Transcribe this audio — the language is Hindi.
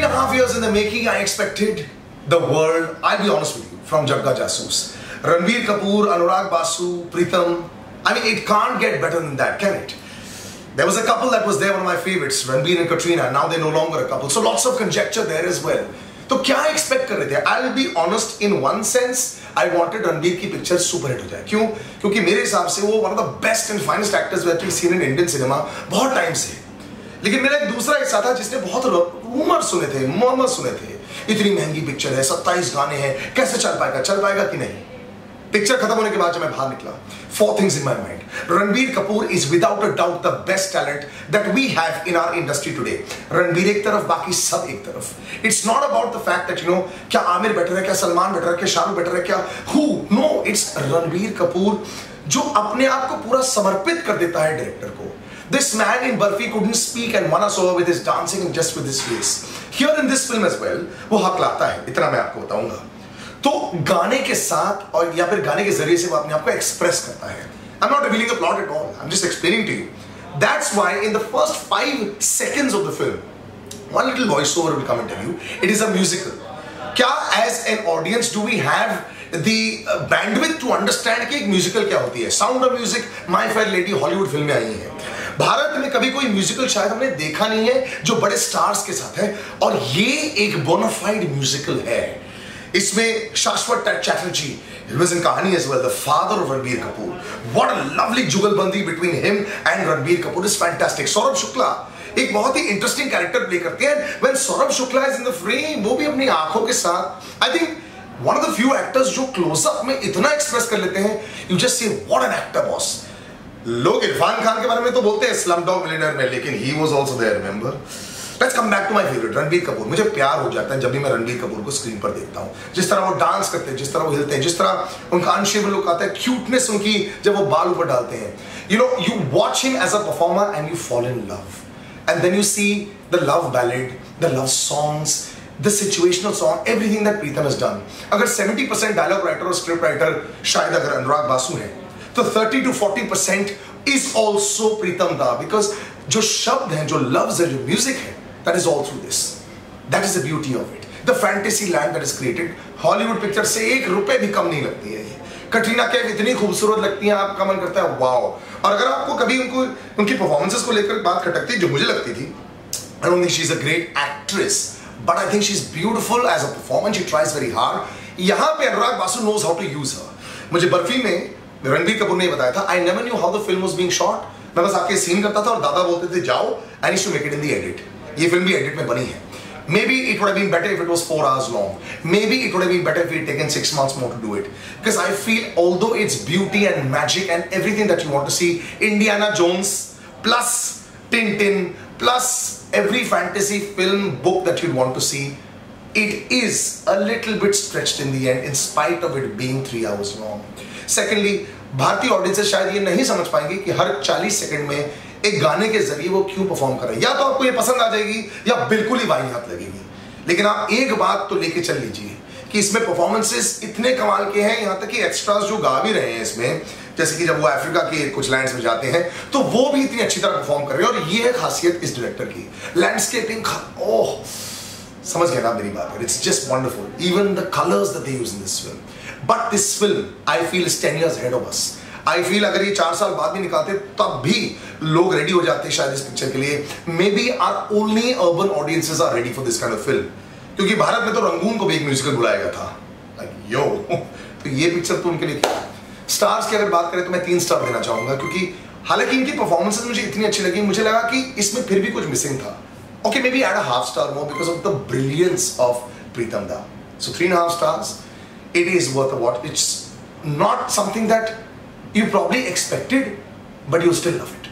3.5 years in the making, I expected the world, I'll be honest with you, from Jagga Jasoos. Ranbir Kapoor, Anurag Basu, Pritam, I mean, it can't get better than that, can it? There was a couple that was there, one of my favorites, Ranbir and Katrina. Now they're no longer a couple. So lots of conjecture there as well. तो क्या expect कर रहे थे? I'll be honest, in one sense, I wanted Ranbir की picture super hit हो जाए. क्यों? क्योंकि मेरे हिसाब से वो one of the best and finest actors we have seen in Indian cinema बहुत टाइम से. लेकिन मेरा एक दूसरा हिस्सा था जिसने बहुत रूमर सुने थे, मर्मर सुने थे. इतनी महंगी पिक्चर है, 27 गाने हैं, कैसे चल पाएगा कि नहीं? पिक्चर खत्म होने के बाद जब मैं बाहर निकला, 4 things in my mind. Ranbir Kapoor is without a doubt the best talent that we have in our industry today. Ranbir एक तरफ, बाकी सब एक तरफ. It's not about the fact that क्या आमिर बेटर है, क्या सलमान बेटर है, क्या शाहरुख बेटर है, क्या who? No, it's Ranbir Kapoor जो अपने आप को पूरा समर्पित कर देता है डायरेक्टर को. This man in Barfi couldn't speak and won us over with his dancing and just with his face. Here in this film as well, वो हक लाता है, इतना मैं आपको बताऊंगा. तो गाने के साथ और या फिर गाने के जरिए से वो अपने आप को एक्सप्रेस करता है. I'm not revealing the plot at all. I'm just explaining to you. That's why in the first 5 seconds of the film, one little voiceover will come and tell you, it is a musical. क्या as an audience do we have the bandwidth to understand कि एक म्यूजिकल क्या होती है? Sound of Music, My Fair Lady, Hollywood फिल्में आई हैं. भारत में कभी कोई म्यूजिकल शायद हमने देखा नहीं है जो बड़े स्टार्स के साथ है, और ये एक बोनाफाइड म्यूजिकल है. इसमें शाश्वत Chatterjee was in Kahani as well, the father of Ranbir Kapoor. What a lovely जुगलबंदी between him and Ranbir Kapoor is fantastic. Saurabh Shukla एक बहुत ही इंटरेस्टिंग कैरेक्टर प्ले करते हैं. When Saurabh Shukla is in the frame, वो भी अपनी आंखों के साथ, I think one of the few actors जो क्लोजअप में इतना एक्सप्रेस कर लेते हैं, you just say what an actor boss. लोग इरफान खान के बारे में तो बोलते हैं स्लमडॉग मिलियनेयर में, लेकिन he was also there, remember? Let's come back to my favorite, Ranbir Kapoor. मुझे प्यार हो जाता है जब भी मैं रणबीर कपूर को स्क्रीन पर देखता हूँ. जिस तरह वो डांस करते हैं, जिस तरह वो हिलते हैं, जिस तरह उनका अनशेबल लुक आता है, क्यूटनेस उनकी जब वो बाल ऊपर डालते हैं. You watch him as a performer and you fall in love. And then you see the love ballad, the love songs, the situational song, everything that Pritam has done. अगर 70% dialogue writer और script writer शायद अगर अनुराग बासु है, तो 30 to 40% is also Pritam da, because जो शब्द हैं, जो लफ्ज है, जो म्यूजिक है, that is all through this. That is the beauty of it. The fantasy land that is created. Hollywood picture से ₹1 भी कम नहीं लगती है ये. कटरीना कैफ इतनी खूबसूरत लगती है, आपका मन करता है वाओ. और अगर आपको कभी उनकी परफॉर्मेंसेस को लेकर बात खटकती, जो मुझे लगती थी, I don't think she's a great actress, but I think she's beautiful as a performer. She tries very hard. यहाँ पे अनुराग Basu knows how to use her. मुझे बर्फी में रणबीर कपूर ने बताया था, I never knew how the film was being shot. मैं बस आके सीन करता था और दादा बोलते थे जाओ, I need to make it in the edit. ये फिल्म भी एडिट में बनी है. Maybe it would have been better if it was 4 hours long. Maybe it would have been better if we'd taken 6 months more to do it. Because I feel although it's beauty and magic and everything that you want to see, Indiana Jones plus Tintin plus every fantasy film book that you'd want to see, it is a little bit stretched in the end in spite of it being 3 hours long. Secondly, भारतीय ऑडियंसेस शायद ये नहीं समझ पाएंगे कि हर 40 सेकंड में एक गाने के जरिए वो क्यों परफॉर्म कर रहे हैं. या तो आपको ये पसंद आ जाएगी या बिल्कुल ही वाहियात लगेगी. लेकिन आप एक बात तो लेके चल लीजिए कि इसमें परफॉर्मेंसेस इतने कमाल के हैं, यहाँ तक कि एक्स्ट्रास जो गा भी रहे हैं इसमें, जैसे कि जब वो अफ्रीका के कुछ लैंड्स में जाते हैं तो वो भी इतनी अच्छी तरह परफॉर्म कर रहे हैं. और ये है खासियत इस डायरेक्टर की. लैंडस्केपिंग, ओह समझ गया ना मेरी बात. It's just wonderful. Even the colours that they use in this film. But this film I feel is 10 years ahead of us. I feel अगर ये 4 साल बाद भी निकालते तब भी लोग रेडी हो जाते शायद इस पिक्चर के लिए. Maybe are only urban audiences are ready for this kind of film. क्योंकि भारत में तो रंगून को भी एक म्यूजिकल बुलाया गया था. यो तो ये पिक्चर तो उनके लिए क्या. स्टार्स की अगर बात करें तो मैं 3 स्टार देना चाहूंगा, क्योंकि हालांकि इनकी परफॉर्मेंसेस मुझे इतनी अच्छी लगी, मुझे लगा कि इसमें फिर भी कुछ मिसिंग था. Okay, maybe add a ½ star more because of the brilliance of Pritam da. So 3.5 stars. It is worth a watch. It's not something that you probably expected, but you still love it.